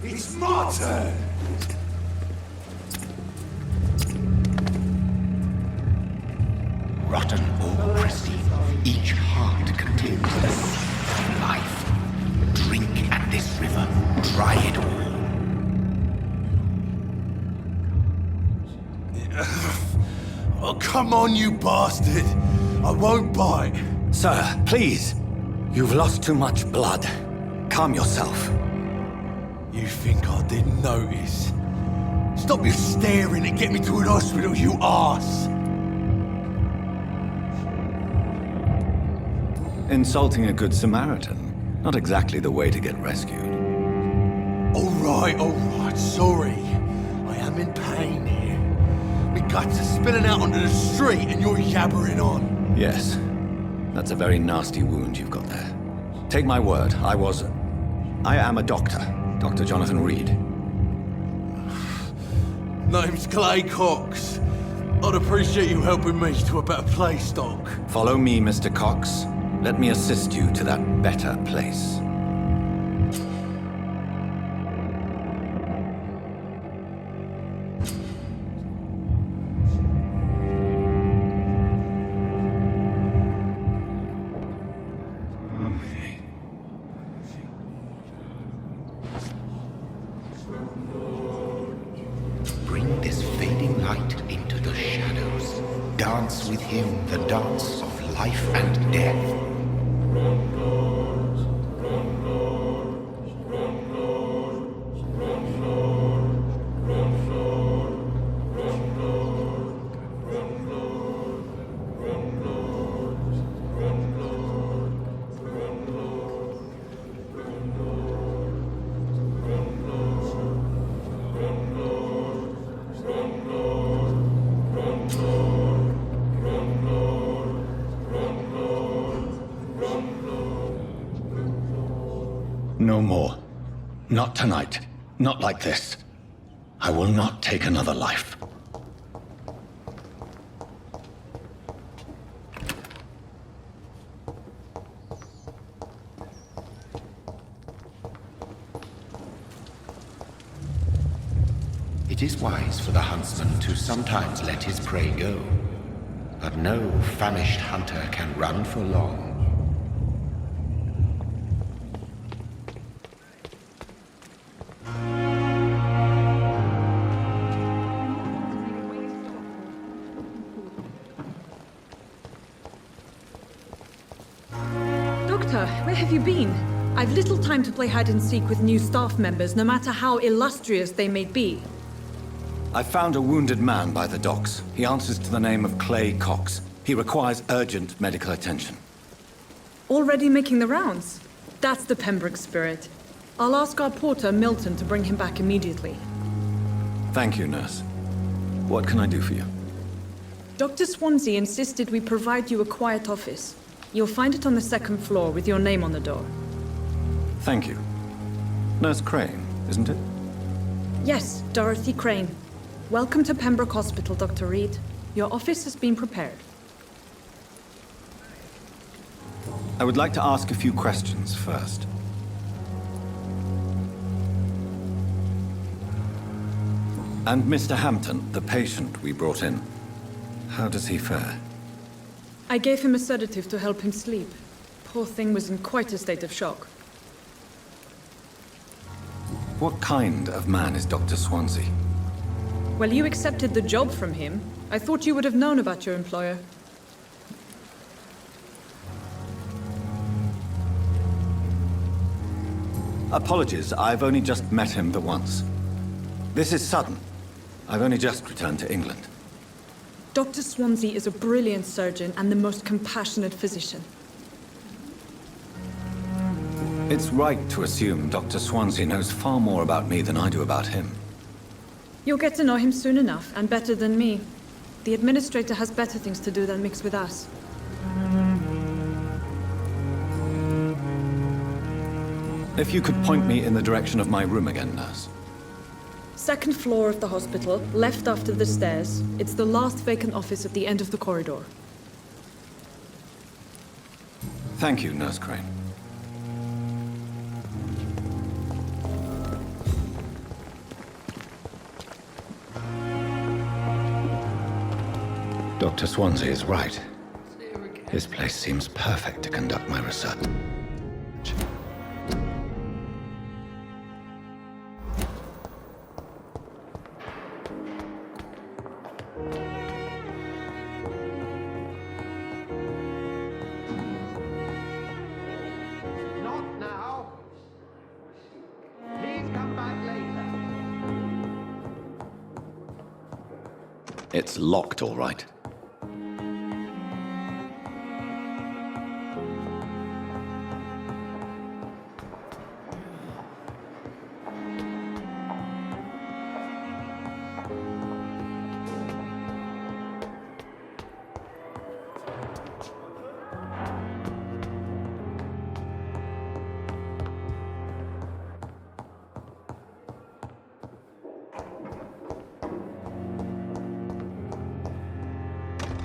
It's my turn! Rotten or pristine, each heart contains a seed of life. Drink at this river, try it all. Oh, come on, you bastard! I won't bite! Sir, please. You've lost too much blood. Calm yourself. You think I didn't notice? Stop your staring and get me to an hospital, you arse! Insulting a good Samaritan. Not exactly the way to get rescued. Alright, sorry. I am in pain here. My guts are spilling out onto the street and you're yabbering on. Yes. That's a very nasty wound you've got there. Take my word, I am a doctor. Dr. Jonathan Reid. Name's Clay Cox. I'd appreciate you helping me to a better place, Doc. Follow me, Mr. Cox. Let me assist you to that better place. Bring this fading light into the shadows. Dance with him the dance of life and death. No more. Not tonight. Not like this. I will not take another life. It is wise for the huntsman to sometimes let his prey go, but no famished hunter can run for long. Doctor, where have you been? I've little time to play hide and seek with new staff members, no matter how illustrious they may be. I found a wounded man by the docks. He answers to the name of Clay Cox. He requires urgent medical attention. Already making the rounds? That's the Pembroke spirit. I'll ask our porter, Milton, to bring him back immediately. Thank you, nurse. What can I do for you? Dr. Swansea insisted we provide you a quiet office. You'll find it on the second floor with your name on the door. Thank you. Nurse Crane, isn't it? Yes, Dorothy Crane. Welcome to Pembroke Hospital, Dr. Reid. Your office has been prepared. I would like to ask a few questions first. And Mr. Hampton, the patient we brought in, how does he fare? I gave him a sedative to help him sleep. Poor thing was in quite a state of shock. What kind of man is Dr. Swansea? Well, you accepted the job from him. I thought you would have known about your employer. Apologies, I've only just met him the once. This is sudden. I've only just returned to England. Dr. Swansea is a brilliant surgeon and the most compassionate physician. It's right to assume Dr. Swansea knows far more about me than I do about him. You'll get to know him soon enough, and better than me. The administrator has better things to do than mix with us. If you could point me in the direction of my room again, nurse. Second floor of the hospital, left after the stairs. It's the last vacant office at the end of the corridor. Thank you, Nurse Crane. Dr. Swansea is right. This place seems perfect to conduct my research. Not now. Please come back later. It's locked, all right.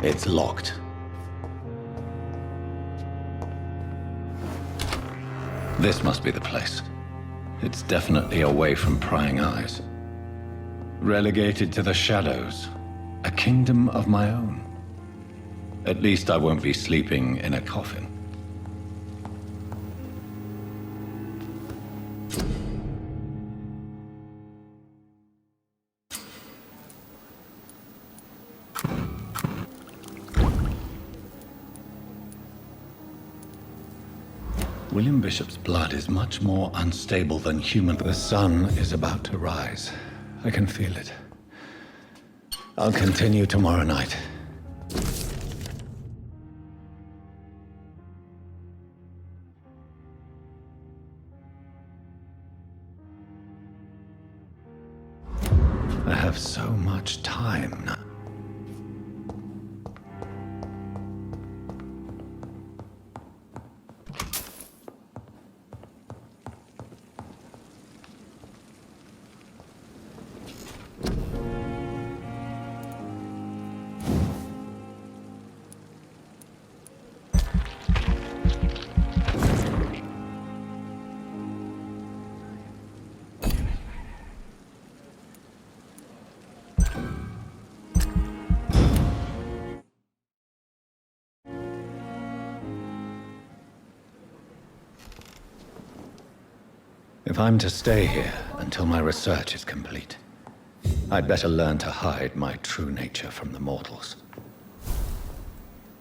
It's locked. This must be the place. It's definitely away from prying eyes. Relegated to the shadows. A kingdom of my own. At least I won't be sleeping in a coffin. William Bishop's blood is much more unstable than human. The sun is about to rise. I can feel it. I'll continue tomorrow night. I have so much time now. If I'm to stay here until my research is complete, I'd better learn to hide my true nature from the mortals.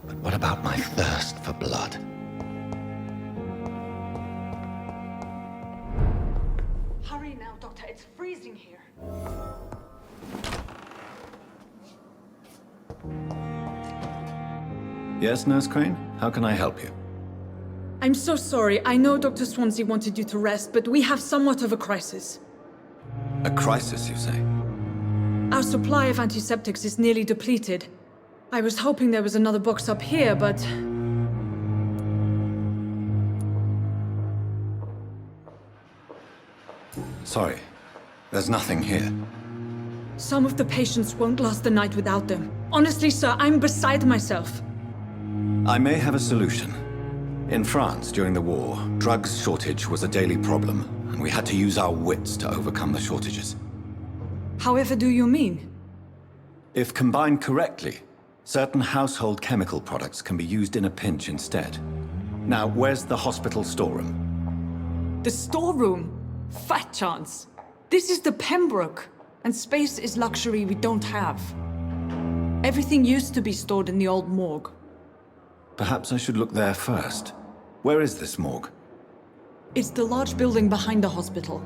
But what about my thirst for blood? Hurry now, Doctor. It's freezing here. Yes, Nurse Crane? How can I help you? I'm so sorry. I know Dr. Swansea wanted you to rest, but we have somewhat of a crisis. A crisis, you say? Our supply of antiseptics is nearly depleted. I was hoping there was another box up here, but... Sorry. There's nothing here. Some of the patients won't last the night without them. Honestly, sir, I'm beside myself. I may have a solution. In France, during the war, drugs shortage was a daily problem, and we had to use our wits to overcome the shortages. However do you mean? If combined correctly, certain household chemical products can be used in a pinch instead. Now, where's the hospital storeroom? The storeroom? Fat chance. This is the Pembroke, and space is luxury we don't have. Everything used to be stored in the old morgue. Perhaps I should look there first. Where is this morgue? It's the large building behind the hospital.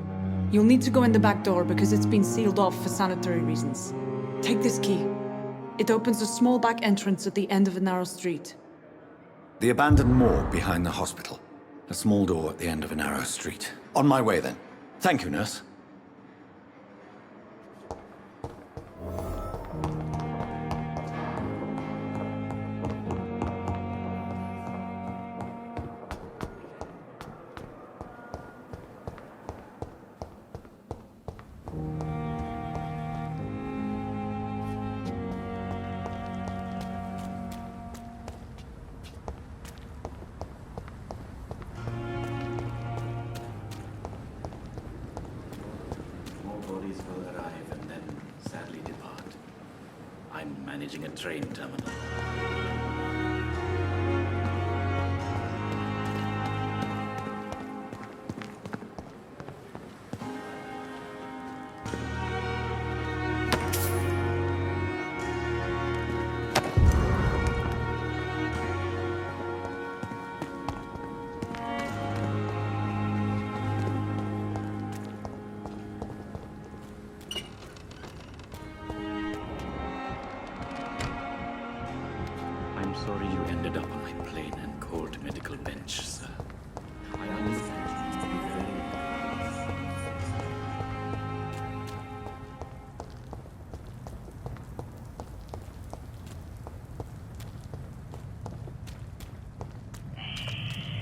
You'll need to go in the back door because it's been sealed off for sanitary reasons. Take this key. It opens a small back entrance at the end of a narrow street. The abandoned morgue behind the hospital. A small door at the end of a narrow street. On my way then. Thank you, nurse. I'm managing a train terminal. I'm sorry you ended up on my plain and cold medical bench, sir. I understand you to be very...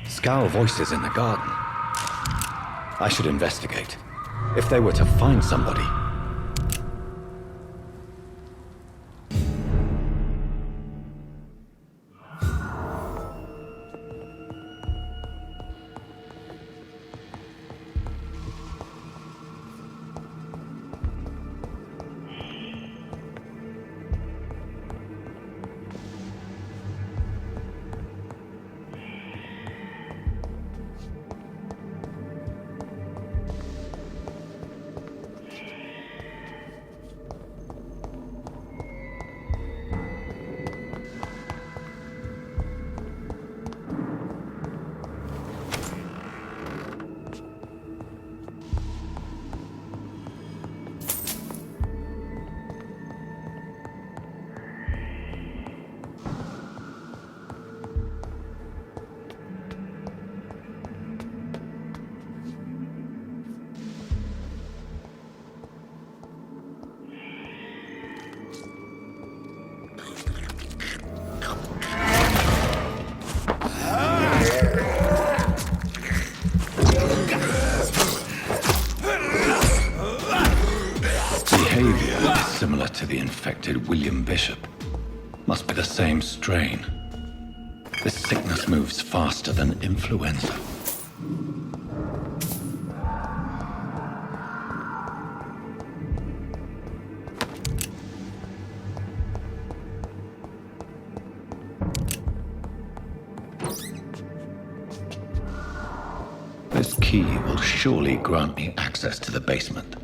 Skal voices in the garden. I should investigate. If they were to find somebody... Behavior is similar to the infected William Bishop. Must be the same strain. This sickness moves faster than influenza. This key will surely grant me access to the basement.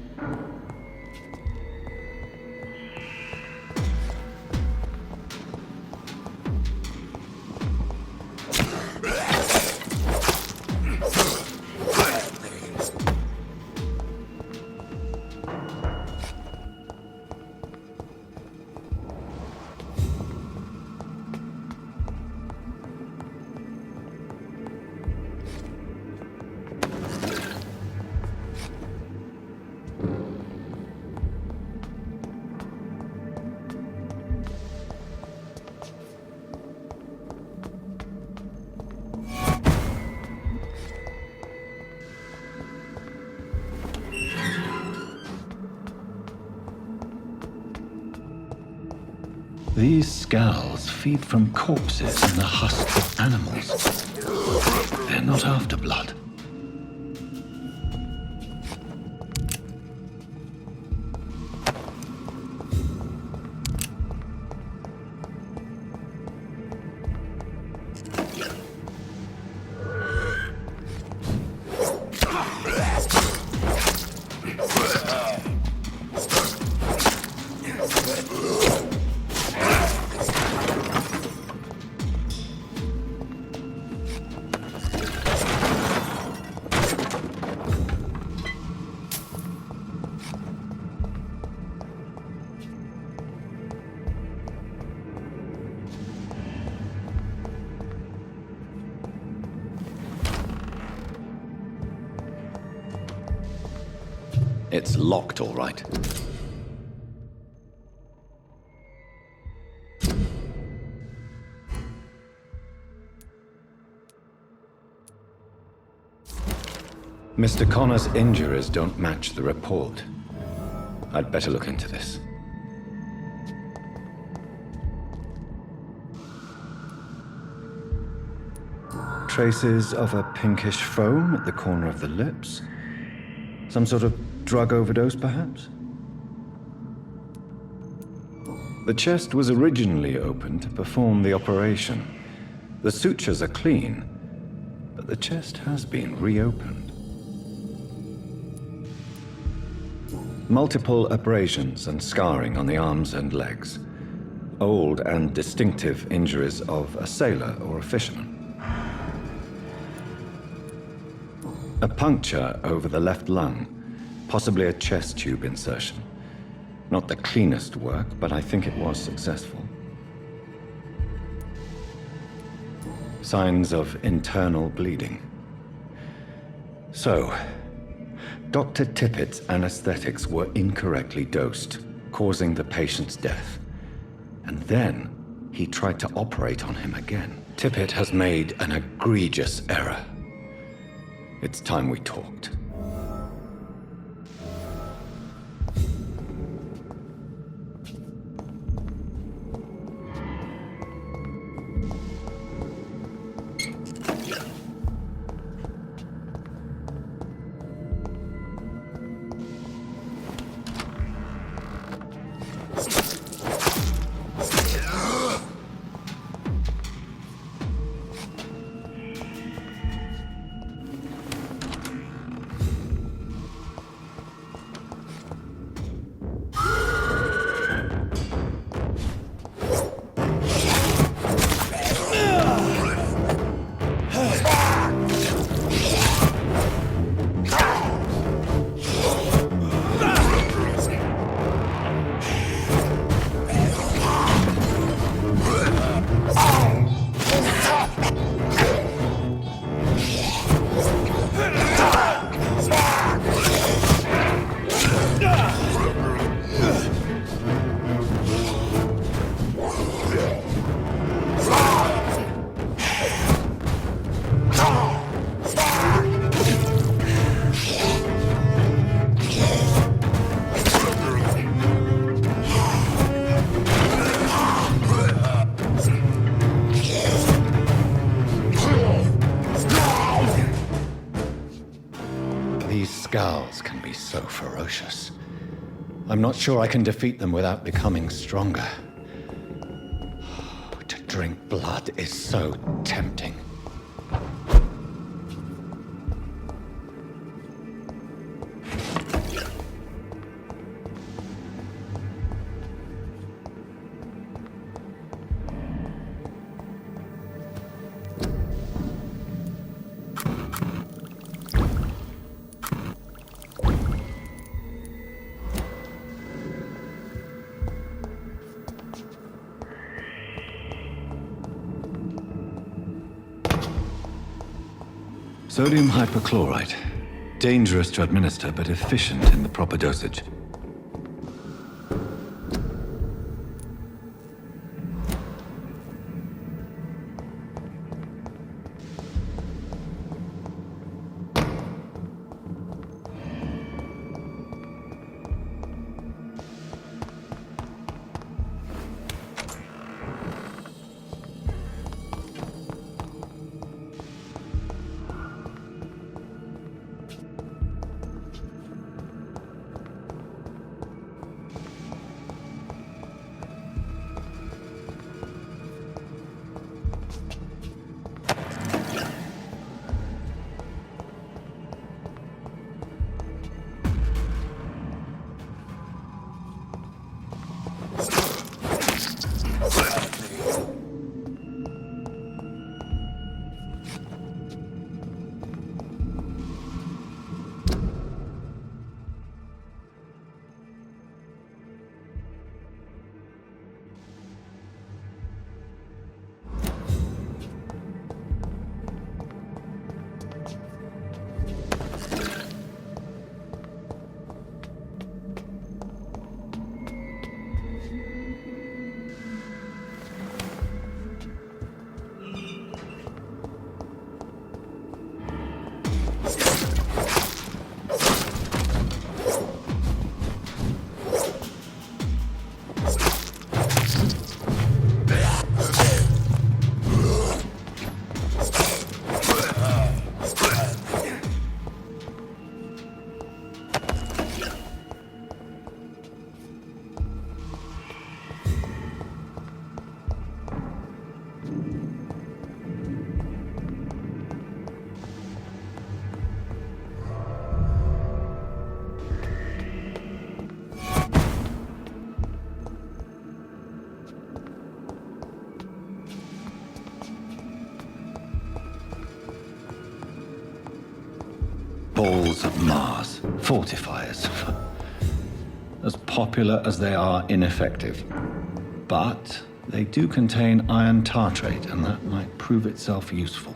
These skals feed from corpses in the husks of animals. They're not after blood. It's locked, all right. Mr. Connor's injuries don't match the report. I'd better look into this. Traces of a pinkish foam at the corner of the lips. Some sort of drug overdose, perhaps? The chest was originally opened to perform the operation. The sutures are clean, but the chest has been reopened. Multiple abrasions and scarring on the arms and legs. Old and distinctive injuries of a sailor or a fisherman. A puncture over the left lung, possibly a chest tube insertion. Not the cleanest work, but I think it was successful. Signs of internal bleeding. So, Dr. Tippett's anesthetics were incorrectly dosed, causing the patient's death. And then, he tried to operate on him again. Tippett has made an egregious error. It's time we talked. Skals can be so ferocious. I'm not sure I can defeat them without becoming stronger. To drink blood is so tempting. Sodium hypochlorite. Dangerous to administer, but efficient in the proper dosage. walls of Mars. Fortifiers. As popular as they are ineffective. But they do contain iron tartrate, and that might prove itself useful.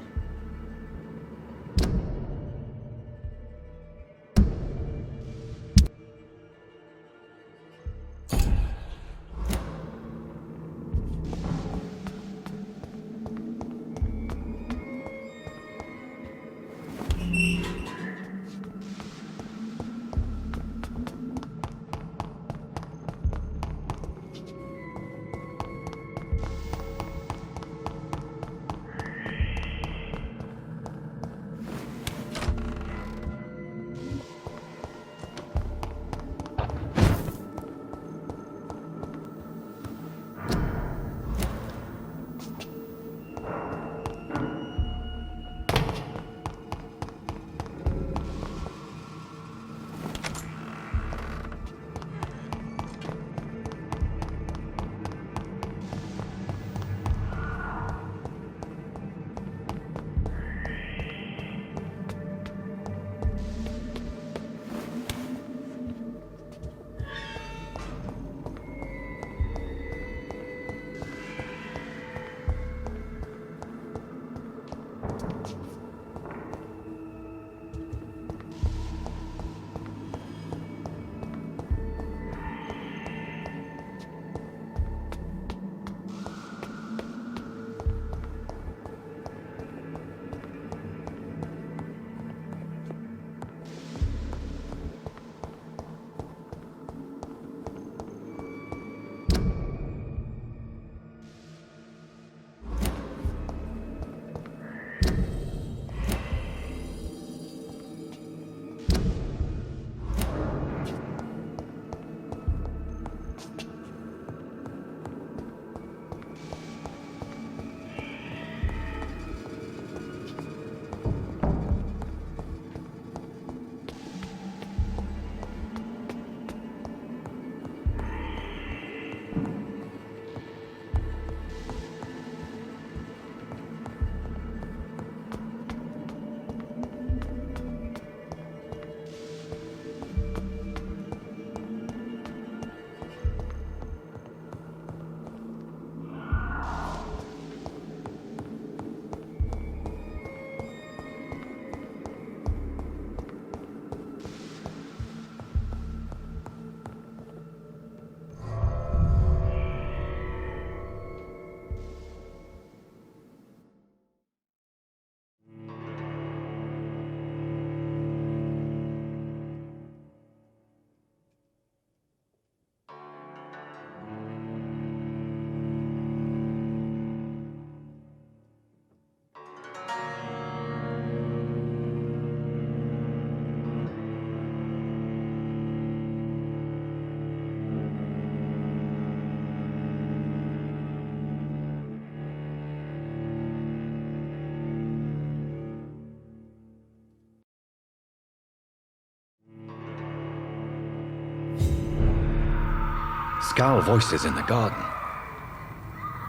Skal voices in the garden.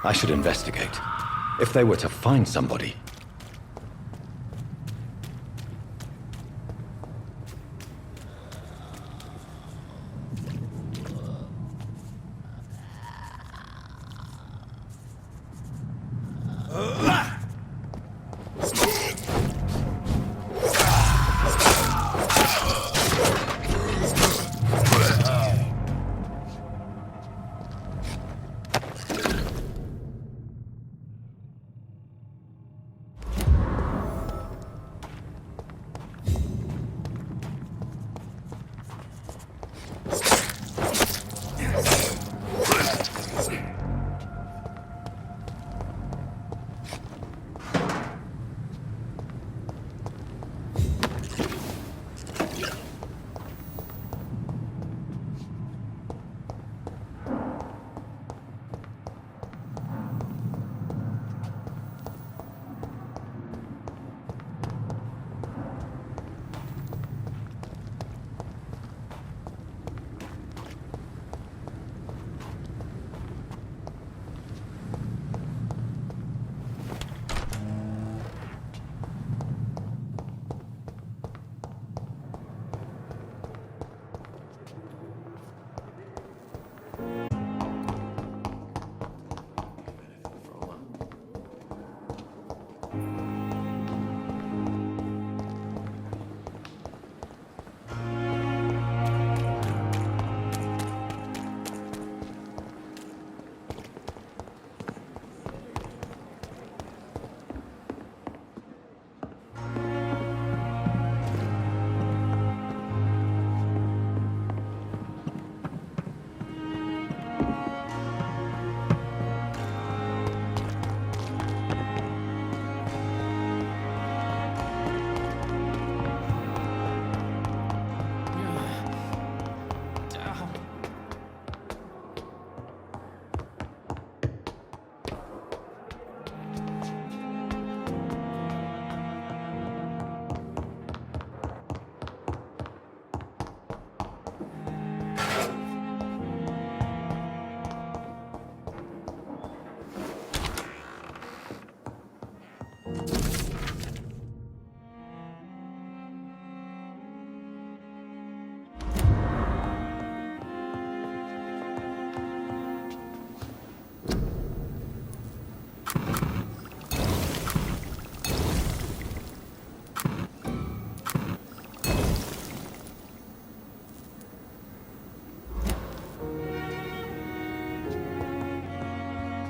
I should investigate. If they were to find somebody.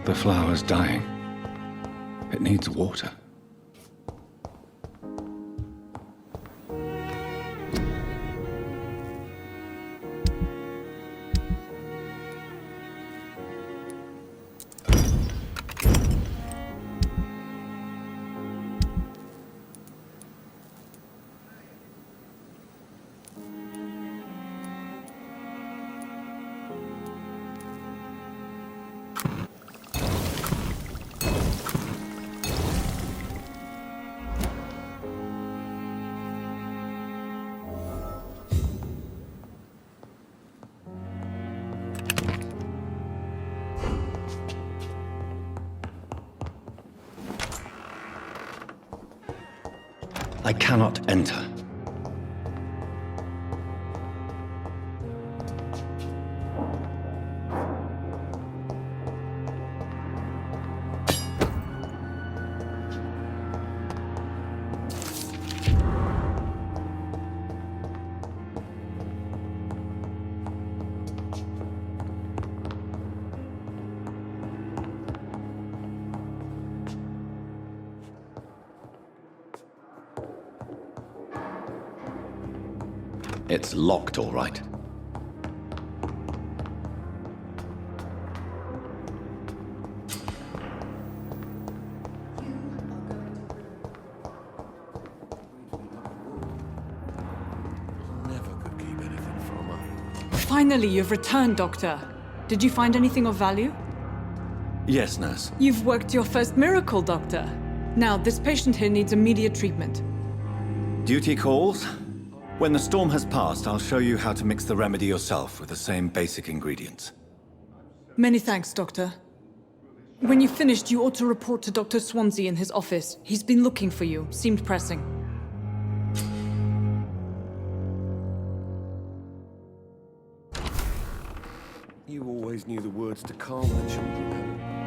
The flower's dying. It needs water. I cannot enter. It's locked, all right. Never could keep anything from her. Finally, you've returned, Doctor. Did you find anything of value? Yes, nurse. You've worked your first miracle, Doctor. Now, this patient here needs immediate treatment. Duty calls. When the storm has passed, I'll show you how to mix the remedy yourself with the same basic ingredients. Many thanks, Doctor. When you've finished, you ought to report to Dr. Swansea in his office. He's been looking for you. Seemed pressing. You always knew the words to calm the children.